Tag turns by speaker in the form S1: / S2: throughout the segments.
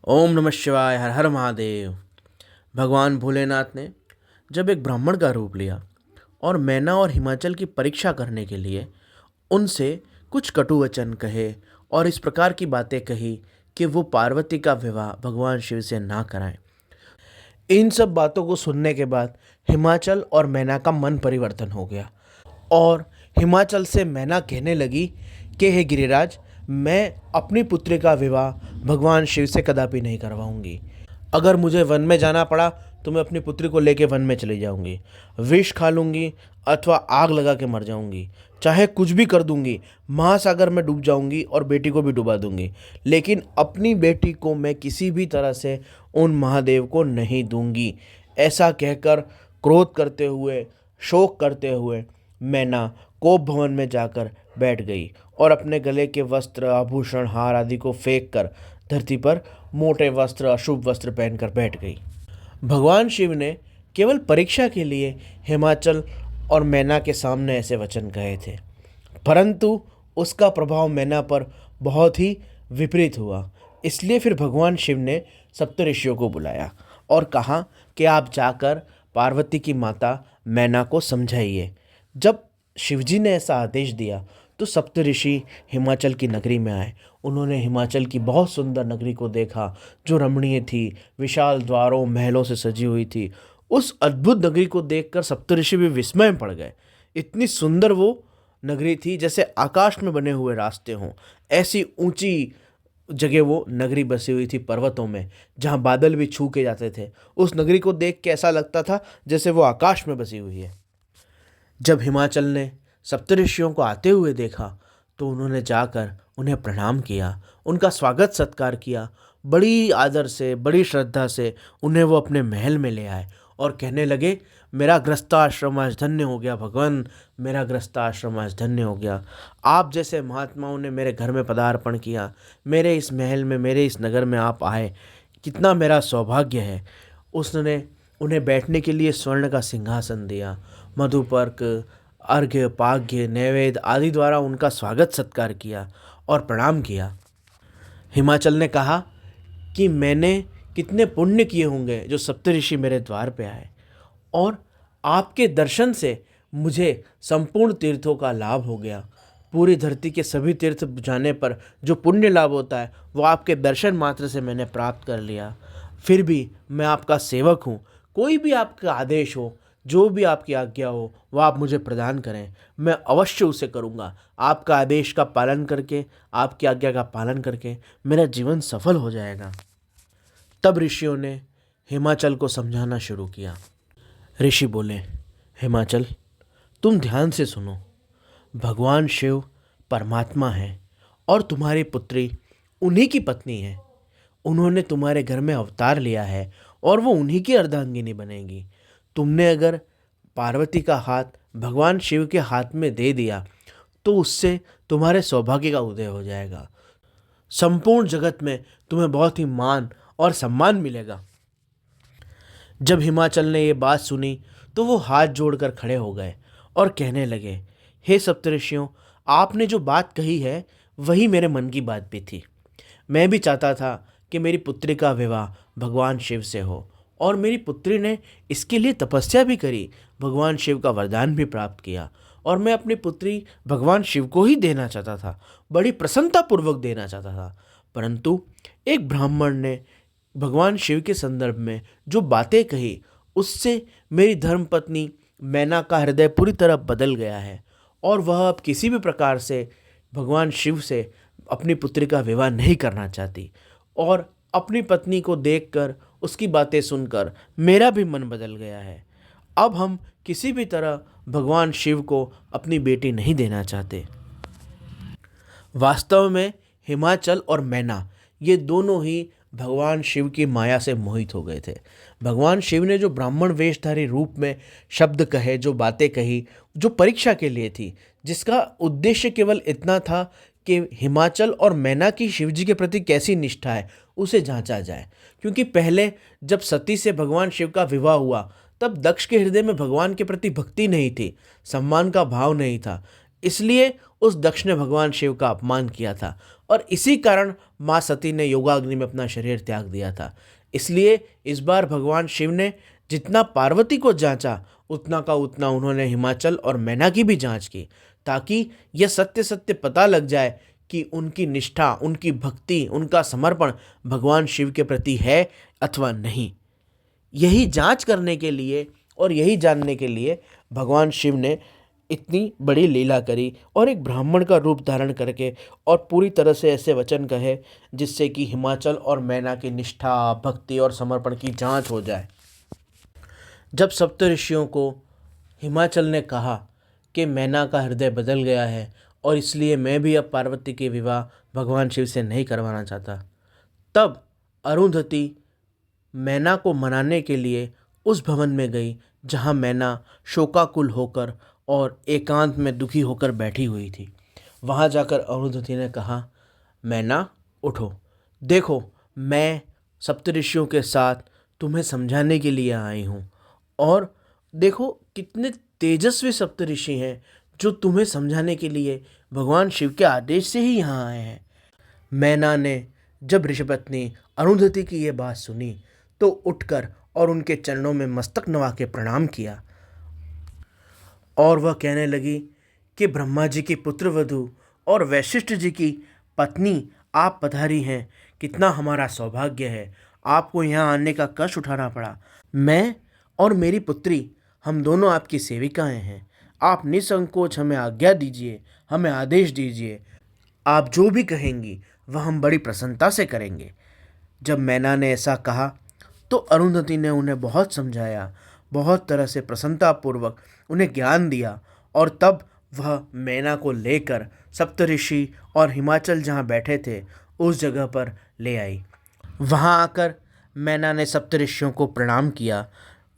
S1: ओम नमः शिवाय। हर हर महादेव। भगवान भोलेनाथ ने जब एक ब्राह्मण का रूप लिया और मैना और हिमाचल की परीक्षा करने के लिए उनसे कुछ कटु वचन कहे और इस प्रकार की बातें कही कि वो पार्वती का विवाह भगवान शिव से ना कराएं। इन सब बातों को सुनने के बाद हिमाचल और मैना का मन परिवर्तन हो गया और हिमाचल से मैना कहने लगी कि हे गिरिराज, मैं अपनी पुत्री का विवाह भगवान शिव से कदापि नहीं करवाऊंगी। अगर मुझे वन में जाना पड़ा तो मैं अपनी पुत्री को लेकर वन में चली जाऊंगी, विष खा लूंगी अथवा आग लगा के मर जाऊंगी, चाहे कुछ भी कर दूंगी, महासागर में डूब जाऊंगी और बेटी को भी डुबा दूंगी, लेकिन अपनी बेटी को मैं किसी भी तरह से उन महादेव को नहीं दूंगी। ऐसा कहकर क्रोध करते हुए, शोक करते हुए मैना कोप भवन में जाकर बैठ गई और अपने गले के वस्त्र, आभूषण, हार आदि को फेंक कर धरती पर मोटे वस्त्र, अशुभ वस्त्र पहनकर बैठ गई। भगवान शिव ने केवल परीक्षा के लिए हिमाचल और मैना के सामने ऐसे वचन कहे थे, परंतु उसका प्रभाव मैना पर बहुत ही विपरीत हुआ। इसलिए फिर भगवान शिव ने सप्तऋषियों को बुलाया और कहा कि आप जाकर पार्वती की माता मैना को समझाइए। जब शिवजी ने ऐसा आदेश दिया तो सप्तऋषि हिमाचल की नगरी में आए। उन्होंने हिमाचल की बहुत सुंदर नगरी को देखा जो रमणीय थी, विशाल द्वारों, महलों से सजी हुई थी। उस अद्भुत नगरी को देखकर सप्तऋषि भी विस्मय में पड़ गए। इतनी सुंदर वो नगरी थी जैसे आकाश में बने हुए रास्ते हों। ऐसी ऊंची जगह वो नगरी बसी हुई थी पर्वतों में, जहाँ बादल भी छू के जाते थे। उस नगरी को देख के ऐसा लगता था जैसे वो आकाश में बसी हुई है। जब हिमाचल ने सप्तऋषियों को आते हुए देखा तो उन्होंने जाकर उन्हें प्रणाम किया, उनका स्वागत सत्कार किया। बड़ी आदर से, बड़ी श्रद्धा से उन्हें वो अपने महल में ले आए और कहने लगे, मेरा गृहस्थाश्रम आज धन्य हो गया भगवान, मेरा गृहस्थाश्रम आज धन्य हो गया। आप जैसे महात्माओं ने मेरे घर में पदार्पण किया, मेरे इस महल में, मेरे इस नगर में आप आए, कितना मेरा सौभाग्य है। उसने उन्हें बैठने के लिए स्वर्ण का सिंहासन दिया, मधुपर्क, अर्घ्य, पाघ्य, नैवेद्य आदि द्वारा उनका स्वागत सत्कार किया और प्रणाम किया। हिमाचल ने कहा कि मैंने कितने पुण्य किए होंगे जो सप्तऋषि मेरे द्वार पे आए, और आपके दर्शन से मुझे संपूर्ण तीर्थों का लाभ हो गया। पूरी धरती के सभी तीर्थ जाने पर जो पुण्य लाभ होता है वो आपके दर्शन मात्र से मैंने प्राप्त कर लिया। फिर भी मैं आपका सेवक हूँ। कोई भी आपका आदेश हो, जो भी आपकी आज्ञा हो, वह आप मुझे प्रदान करें, मैं अवश्य उसे करूँगा। आपका आदेश का पालन करके, आपकी आज्ञा का पालन करके मेरा जीवन सफल हो जाएगा। तब ऋषियों ने हिमाचल को समझाना शुरू किया। ऋषि बोले, हिमाचल, तुम ध्यान से सुनो। भगवान शिव परमात्मा है और तुम्हारी पुत्री उन्हीं की पत्नी है। उन्होंने तुम्हारे घर में अवतार लिया है और वो उन्हीं की अर्धांगिनी बनेगी। तुमने अगर पार्वती का हाथ भगवान शिव के हाथ में दे दिया तो उससे तुम्हारे सौभाग्य का उदय हो जाएगा। संपूर्ण जगत में तुम्हें बहुत ही मान और सम्मान मिलेगा। जब हिमाचल ने ये बात सुनी तो वो हाथ जोड़कर खड़े हो गए और कहने लगे, हे सप्तऋषियों, आपने जो बात कही है वही मेरे मन की बात भी थी। मैं भी चाहता था कि मेरी पुत्री का विवाह भगवान शिव से हो, और मेरी पुत्री ने इसके लिए तपस्या भी करी, भगवान शिव का वरदान भी प्राप्त किया, और मैं अपनी पुत्री भगवान शिव को ही देना चाहता था, बड़ी प्रसन्नतापूर्वक देना चाहता था। परंतु एक ब्राह्मण ने भगवान शिव के संदर्भ में जो बातें कही उससे मेरी धर्मपत्नी मैना का हृदय पूरी तरह बदल गया है और वह अब किसी भी प्रकार से भगवान शिव से अपनी पुत्री का विवाह नहीं करना चाहती। और अपनी पत्नी को देखकर, उसकी बातें सुनकर मेरा भी मन बदल गया है। अब हम किसी भी तरह भगवान शिव को अपनी बेटी नहीं देना चाहते। वास्तव में हिमाचल और मैना ये दोनों ही भगवान शिव की माया से मोहित हो गए थे। भगवान शिव ने जो ब्राह्मण वेशधारी रूप में शब्द कहे, जो बातें कही, जो परीक्षा के लिए थी, जिसका उद्देश्य केवल इतना था कि हिमाचल और मैना की शिवजी के प्रति कैसी निष्ठा है उसे जांचा जाए। क्योंकि पहले जब सती से भगवान शिव का विवाह हुआ तब दक्ष के हृदय में भगवान के प्रति भक्ति नहीं थी, सम्मान का भाव नहीं था। इसलिए उस दक्ष ने भगवान शिव का अपमान किया था और इसी कारण माँ सती ने योगाग्नि में अपना शरीर त्याग दिया था। इसलिए इस बार भगवान शिव ने जितना पार्वती को जांचा उतना का उतना उन्होंने हिमाचल और मैना की भी जांच की, ताकि यह सत्य सत्य पता लग जाए कि उनकी निष्ठा, उनकी भक्ति, उनका समर्पण भगवान शिव के प्रति है अथवा नहीं। यही जांच करने के लिए और यही जानने के लिए भगवान शिव ने इतनी बड़ी लीला करी और एक ब्राह्मण का रूप धारण करके और पूरी तरह से ऐसे वचन कहे जिससे कि हिमाचल और मैना की निष्ठा, भक्ति और समर्पण की जांच हो जाए। जब सप्तऋषियों को हिमाचल ने कहा कि मैना का हृदय बदल गया है और इसलिए मैं भी अब पार्वती के विवाह भगवान शिव से नहीं करवाना चाहता, तब अरुंधति मैना को मनाने के लिए उस भवन में गई जहाँ मैना शोकाकुल होकर और एकांत में दुखी होकर बैठी हुई थी। वहाँ जाकर अरुंधति ने कहा, मैना उठो, देखो मैं सप्तऋषियों के साथ तुम्हें समझाने के लिए आई हूँ, और देखो कितने तेजस्वी सप्तऋषि हैं जो तुम्हें समझाने के लिए भगवान शिव के आदेश से ही यहाँ आए हैं। मैना ने जब ऋषिपत्नी अरुंधति की ये बात सुनी तो उठकर और उनके चरणों में मस्तक नवा के प्रणाम किया और वह कहने लगी कि ब्रह्मा जी की पुत्रवधू और वैशिष्ठ जी की पत्नी आप पधारी हैं, कितना हमारा सौभाग्य है। आपको यहाँ आने का कष्ट उठाना पड़ा। मैं और मेरी पुत्री हम दोनों आपकी सेविकाएं हैं। आप निसंकोच हमें आज्ञा दीजिए, हमें आदेश दीजिए। आप जो भी कहेंगी वह हम बड़ी प्रसन्नता से करेंगे। जब मैना ने ऐसा कहा तो अरुंधति ने उन्हें बहुत समझाया, बहुत तरह से प्रसन्नतापूर्वक उन्हें ज्ञान दिया, और तब वह मैना को लेकर सप्तऋषि और हिमाचल जहाँ बैठे थे उस जगह पर ले आई। वहाँ आकर मैना ने सप्तऋषियों को प्रणाम किया।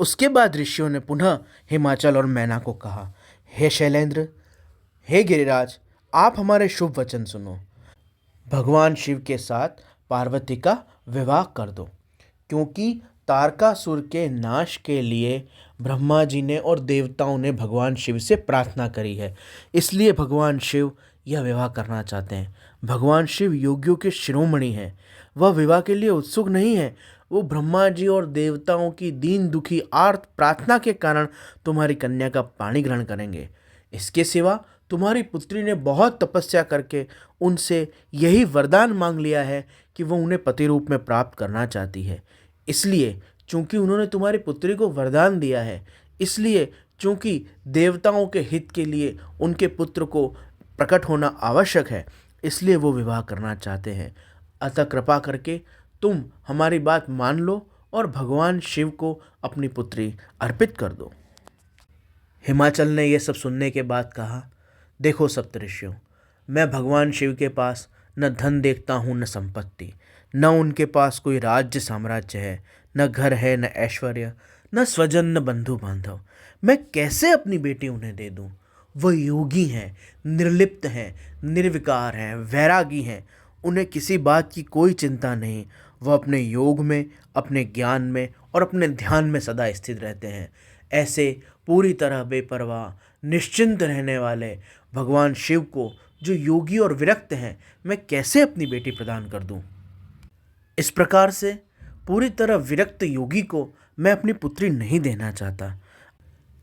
S1: उसके बाद ऋषियों ने पुनः हिमाचल और मैना को कहा, हे शैलेंद्र, हे गिरिराज, आप हमारे शुभ वचन सुनो। भगवान शिव के साथ पार्वती का विवाह कर दो, क्योंकि तारकासुर के नाश के लिए ब्रह्मा जी ने और देवताओं ने भगवान शिव से प्रार्थना करी है। इसलिए भगवान शिव यह विवाह करना चाहते हैं। भगवान शिव योगियों के शिरोमणि हैं। वह विवाह के लिए उत्सुक नहीं है। वो ब्रह्मा जी और देवताओं की दीन दुखी आर्त प्रार्थना के कारण तुम्हारी कन्या का पाणी ग्रहण करेंगे। इसके सिवा तुम्हारी पुत्री ने बहुत तपस्या करके उनसे यही वरदान मांग लिया है कि वो उन्हें पति रूप में प्राप्त करना चाहती है। इसलिए चूंकि उन्होंने तुम्हारी पुत्री को वरदान दिया है, इसलिए चूंकि देवताओं के हित के लिए उनके पुत्र को प्रकट होना आवश्यक है, इसलिए वो विवाह करना चाहते हैं। अतः कृपा करके तुम हमारी बात मान लो और भगवान शिव को अपनी पुत्री अर्पित कर दो। हिमाचल ने यह सब सुनने के बाद कहा, देखो सप्तऋषियों, मैं भगवान शिव के पास न धन देखता हूँ न संपत्ति, न उनके पास कोई राज्य साम्राज्य है, न घर है, न ऐश्वर्य, न स्वजन, न बंधु बांधव। मैं कैसे अपनी बेटी उन्हें दे दूँ? वह योगी हैं, निर्लिप्त हैं, निर्विकार हैं, वैरागी हैं। उन्हें किसी बात की कोई चिंता नहीं। वह अपने योग में, अपने ज्ञान में और अपने ध्यान में सदा स्थित रहते हैं। ऐसे पूरी तरह बेपरवाह, निश्चिंत रहने वाले भगवान शिव को, जो योगी और विरक्त हैं, मैं कैसे अपनी बेटी प्रदान कर दूं? इस प्रकार से पूरी तरह विरक्त योगी को मैं अपनी पुत्री नहीं देना चाहता।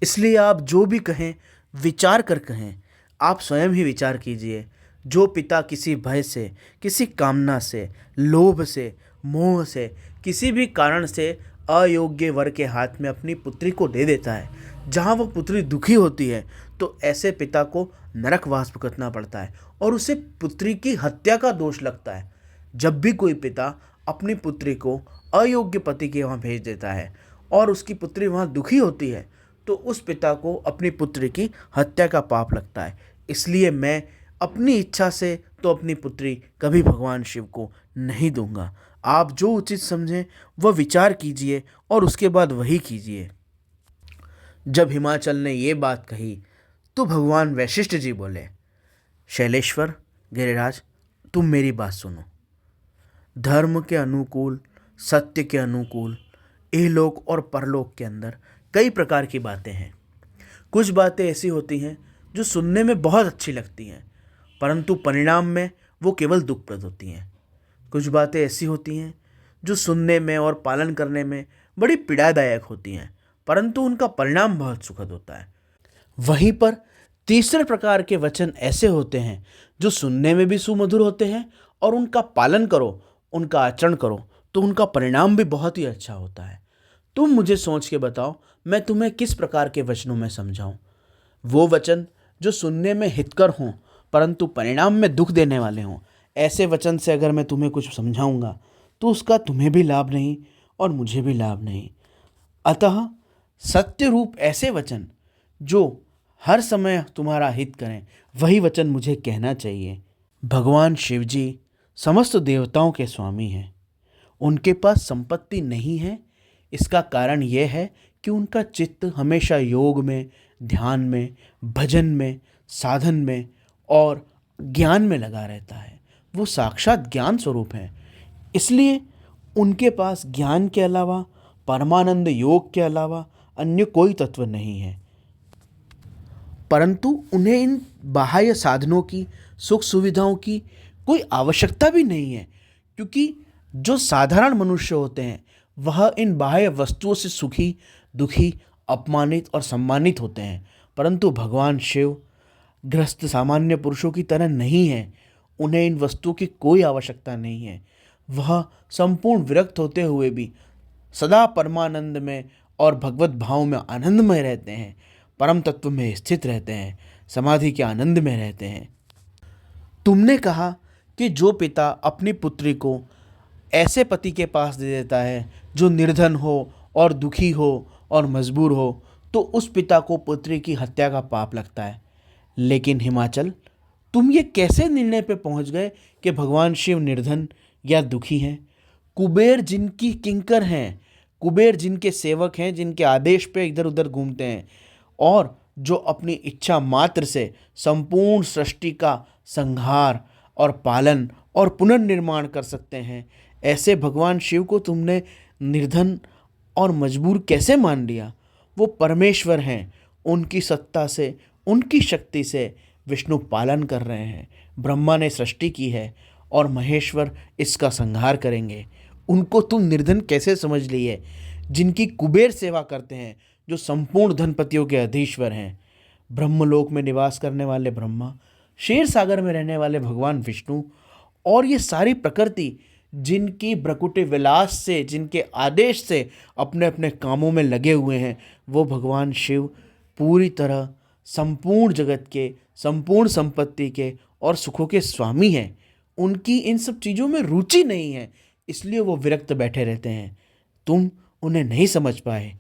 S1: इसलिए आप जो भी कहें विचार कर कहें। आप स्वयं ही विचार कीजिए। जो पिता किसी भय से, किसी कामना से, लोभ से, मोह से, किसी भी कारण से अयोग्य वर के हाथ में अपनी पुत्री को दे देता है, जहाँ वह पुत्री दुखी होती है, तो ऐसे पिता को नरकवास भुगतना पड़ता है और उसे पुत्री की हत्या का दोष लगता है। जब भी कोई पिता अपनी पुत्री को अयोग्य पति के वहाँ भेज देता है और उसकी पुत्री वहाँ दुखी होती है, तो उस पिता को अपनी पुत्री की हत्या का पाप लगता है। इसलिए मैं अपनी इच्छा से तो अपनी पुत्री कभी भगवान शिव को नहीं दूंगा। आप जो उचित समझें वह विचार कीजिए और उसके बाद वही कीजिए। जब हिमाचल ने ये बात कही तो भगवान वैशिष्ठ जी बोले, शैलेश्वर, गिरिराज, तुम मेरी बात सुनो। धर्म के अनुकूल, सत्य के अनुकूल इहलोक और परलोक के अंदर कई प्रकार की बातें हैं। कुछ बातें ऐसी होती हैं जो सुनने में बहुत अच्छी लगती हैं, परंतु परिणाम में वो केवल दुखप्रद होती हैं। कुछ बातें ऐसी होती हैं जो सुनने में और पालन करने में बड़ी पीड़ादायक होती हैं, परंतु उनका परिणाम बहुत सुखद होता है। वहीं पर तीसरे प्रकार के वचन ऐसे होते हैं जो सुनने में भी सुमधुर होते हैं और उनका पालन करो, उनका आचरण करो तो उनका परिणाम भी बहुत ही अच्छा होता है। तुम मुझे सोच के बताओ, मैं तुम्हें किस प्रकार के वचनों में समझाऊं। वो वचन जो सुनने में हितकर हों परंतु परिणाम में दुख देने वाले हों, ऐसे वचन से अगर मैं तुम्हें कुछ समझाऊंगा तो उसका तुम्हें भी लाभ नहीं और मुझे भी लाभ नहीं। अतः सत्य रूप ऐसे वचन जो हर समय तुम्हारा हित करें, वही वचन मुझे कहना चाहिए। भगवान शिव जी समस्त देवताओं के स्वामी हैं। उनके पास संपत्ति नहीं है। इसका कारण यह है कि उनका चित्त हमेशा योग में, ध्यान में, भजन में, साधन में और ज्ञान में लगा रहता है। वो साक्षात ज्ञान स्वरूप हैं। इसलिए उनके पास ज्ञान के अलावा, परमानंद योग के अलावा अन्य कोई तत्व नहीं है। परंतु उन्हें इन बाह्य साधनों की, सुख सुविधाओं की कोई आवश्यकता भी नहीं है, क्योंकि जो साधारण मनुष्य होते हैं वह इन बाह्य वस्तुओं से सुखी, दुखी, अपमानित और सम्मानित होते हैं। परंतु भगवान शिव गृहस्थ सामान्य पुरुषों की तरह नहीं है। उन्हें इन वस्तुओं की कोई आवश्यकता नहीं है। वह संपूर्ण विरक्त होते हुए भी सदा परमानंद में और भगवत भाव में आनंद में रहते हैं, परम तत्व में स्थित रहते हैं, समाधि के आनंद में रहते हैं। तुमने कहा कि जो पिता अपनी पुत्री को ऐसे पति के पास दे देता है जो निर्धन हो और दुखी हो और मजबूर हो, तो उस पिता को पुत्री की हत्या का पाप लगता है। लेकिन हिमाचल, तुम ये कैसे निर्णय पे पहुंच गए कि भगवान शिव निर्धन या दुखी हैं? कुबेर जिनकी किंकर हैं, कुबेर जिनके सेवक हैं, जिनके आदेश पे इधर उधर घूमते हैं और जो अपनी इच्छा मात्र से संपूर्ण सृष्टि का संहार और पालन और पुनर्निर्माण कर सकते हैं, ऐसे भगवान शिव को तुमने निर्धन और मजबूर कैसे मान लिया? वो परमेश्वर हैं। उनकी सत्ता से, उनकी शक्ति से विष्णु पालन कर रहे हैं। ब्रह्मा ने सृष्टि की है और महेश्वर इसका संहार करेंगे। उनको तुम निर्धन कैसे समझ लिए? जिनकी कुबेर सेवा करते हैं, जो संपूर्ण धनपतियों के अधीश्वर हैं, ब्रह्मलोक में निवास करने वाले ब्रह्मा, क्षीर सागर में रहने वाले भगवान विष्णु और ये सारी प्रकृति जिनकी भ्रकुटी विलास से, जिनके आदेश से अपने अपने कामों में लगे हुए हैं, वो भगवान शिव पूरी तरह संपूर्ण जगत के, संपूर्ण संपत्ति के और सुखों के स्वामी हैं। उनकी इन सब चीज़ों में रुचि नहीं है, इसलिए वो विरक्त बैठे रहते हैं। तुम उन्हें नहीं समझ पाए।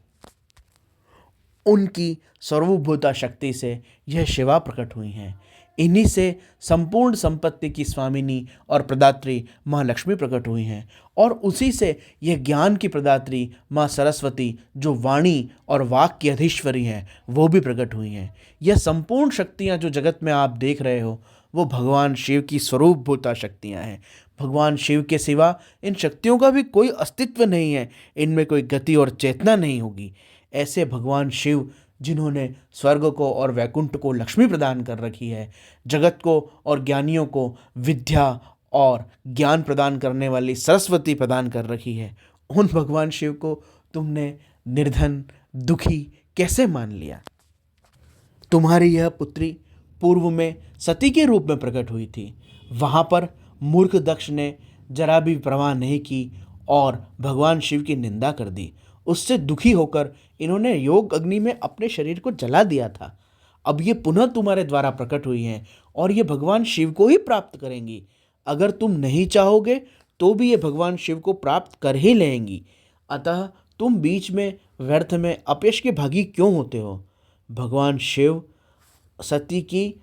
S1: उनकी सर्वभूता शक्ति से यह शिवा प्रकट हुई हैं। इन्हीं से संपूर्ण संपत्ति की स्वामिनी और प्रदात्री माँ लक्ष्मी प्रकट हुई हैं और उसी से यह ज्ञान की प्रदात्री माँ सरस्वती, जो वाणी और वाक की अधीश्वरी हैं, वो भी प्रकट हुई हैं। यह संपूर्ण शक्तियाँ जो जगत में आप देख रहे हो, वो भगवान शिव की स्वरूपभूता शक्तियाँ हैं। भगवान शिव के सिवा इन शक्तियों का भी कोई अस्तित्व नहीं है। इनमें कोई गति और चेतना नहीं होगी। ऐसे भगवान शिव, जिन्होंने स्वर्ग को और वैकुंठ को लक्ष्मी प्रदान कर रखी है, जगत को और ज्ञानियों को विद्या और ज्ञान प्रदान करने वाली सरस्वती प्रदान कर रखी है, उन भगवान शिव को तुमने निर्धन, दुखी कैसे मान लिया? तुम्हारी यह पुत्री पूर्व में सती के रूप में प्रकट हुई थी। वहाँ पर मूर्ख दक्ष ने जरा भी परवाह नहीं की और भगवान शिव की निंदा कर दी। उससे दुखी होकर इन्होंने योग अग्नि में अपने शरीर को जला दिया था। अब ये पुनः तुम्हारे द्वारा प्रकट हुई हैं और ये भगवान शिव को ही प्राप्त करेंगी। अगर तुम नहीं चाहोगे तो भी ये भगवान शिव को प्राप्त कर ही लेंगी। अतः तुम बीच में व्यर्थ में अपयश के भागी क्यों होते हो? भगवान शिव सती की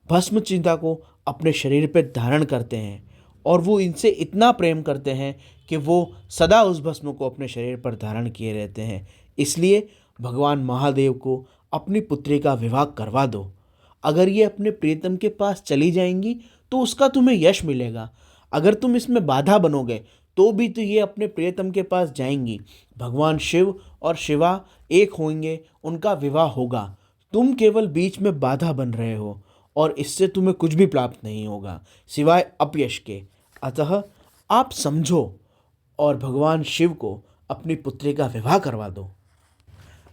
S1: भस्म चिता को अपने शरीर पर धारण करते हैं और वो इनसे इतना प्रेम करते हैं कि वो सदा उस भस्म को अपने शरीर पर धारण किए रहते हैं। इसलिए भगवान महादेव को अपनी पुत्री का विवाह करवा दो। अगर ये अपने प्रियतम के पास चली जाएंगी तो उसका तुम्हें यश मिलेगा। अगर तुम इसमें बाधा बनोगे तो भी तो ये अपने प्रियतम के पास जाएंगी। भगवान शिव और शिवा एक होंगे, उनका विवाह होगा। तुम केवल बीच में बाधा बन रहे हो और इससे तुम्हें कुछ भी प्राप्त नहीं होगा सिवाय अपयश के। अतः आप समझो और भगवान शिव को अपनी पुत्री का विवाह करवा दो।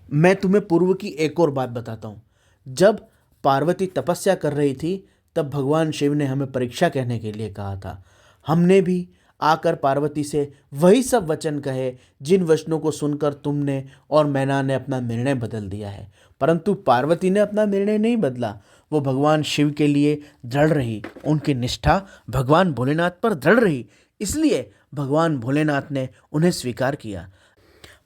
S1: मैं तुम्हें पूर्व की एक और बात बताता हूँ। जब पार्वती तपस्या कर रही थी तब भगवान शिव ने हमें परीक्षा कहने के लिए कहा था। हमने भी आकर पार्वती से वही सब वचन कहे जिन वचनों को सुनकर तुमने और मैना ने अपना निर्णय बदल दिया है। परंतु पार्वती ने अपना निर्णय नहीं बदला। वो भगवान शिव के लिए दृढ़ रही, उनकी निष्ठा भगवान भोलेनाथ पर दृढ़ रही, इसलिए भगवान भोलेनाथ ने उन्हें स्वीकार किया।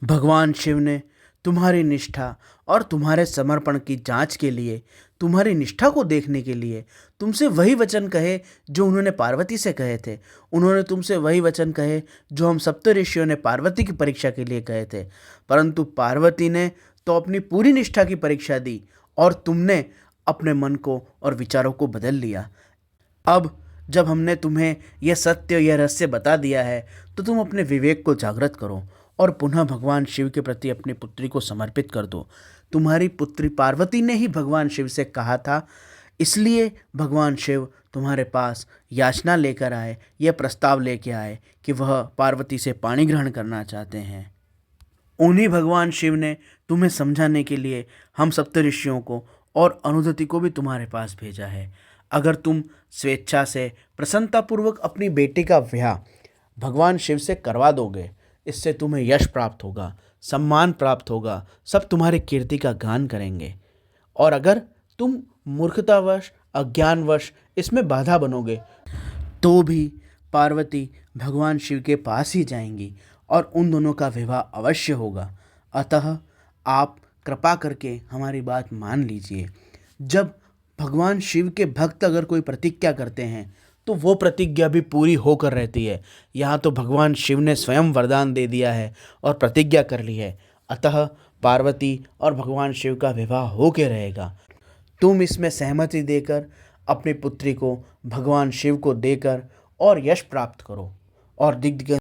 S1: भगवान शिव ने तुम्हारी निष्ठा और तुम्हारे समर्पण की जांच के लिए, तुम्हारी निष्ठा को देखने के लिए तुमसे वही वचन कहे जो उन्होंने पार्वती से कहे थे। उन्होंने तुमसे वही वचन कहे जो हम सप्त ऋषियों ने पार्वती की परीक्षा के लिए कहे थे। परंतु पार्वती ने तो अपनी पूरी निष्ठा की परीक्षा दी और तुमने अपने मन को और विचारों को बदल लिया। अब जब हमने तुम्हें यह सत्य, यह रहस्य बता दिया है तो तुम अपने विवेक को जागृत करो और पुनः भगवान शिव के प्रति अपनी पुत्री को समर्पित कर दो। तुम्हारी पुत्री पार्वती ने ही भगवान शिव से कहा था, इसलिए भगवान शिव तुम्हारे पास याचना लेकर आए, यह प्रस्ताव लेके आए कि वह पार्वती से पाणी ग्रहण करना चाहते हैं। उन्हीं भगवान शिव ने तुम्हें समझाने के लिए हम सप्तऋषियों को और अनुदति को भी तुम्हारे पास भेजा है। अगर तुम स्वेच्छा से प्रसन्नतापूर्वक अपनी बेटी का विवाह भगवान शिव से करवा दोगे, इससे तुम्हें यश प्राप्त होगा, सम्मान प्राप्त होगा, सब तुम्हारी कीर्ति का गान करेंगे। और अगर तुम मूर्खतावश, अज्ञानवश इसमें बाधा बनोगे तो भी पार्वती भगवान शिव के पास ही जाएंगी और उन दोनों का विवाह अवश्य होगा। अतः आप कृपा करके हमारी बात मान लीजिए। जब भगवान शिव के भक्त अगर कोई प्रतिज्ञा करते हैं तो वो प्रतिज्ञा भी पूरी होकर रहती है। यहाँ तो भगवान शिव ने स्वयं वरदान दे दिया है और प्रतिज्ञा कर ली है, अतः पार्वती और भगवान शिव का विवाह हो के रहेगा। तुम इसमें सहमति देकर अपनी पुत्री को भगवान शिव को देकर और यश प्राप्त करो और दिग्विजय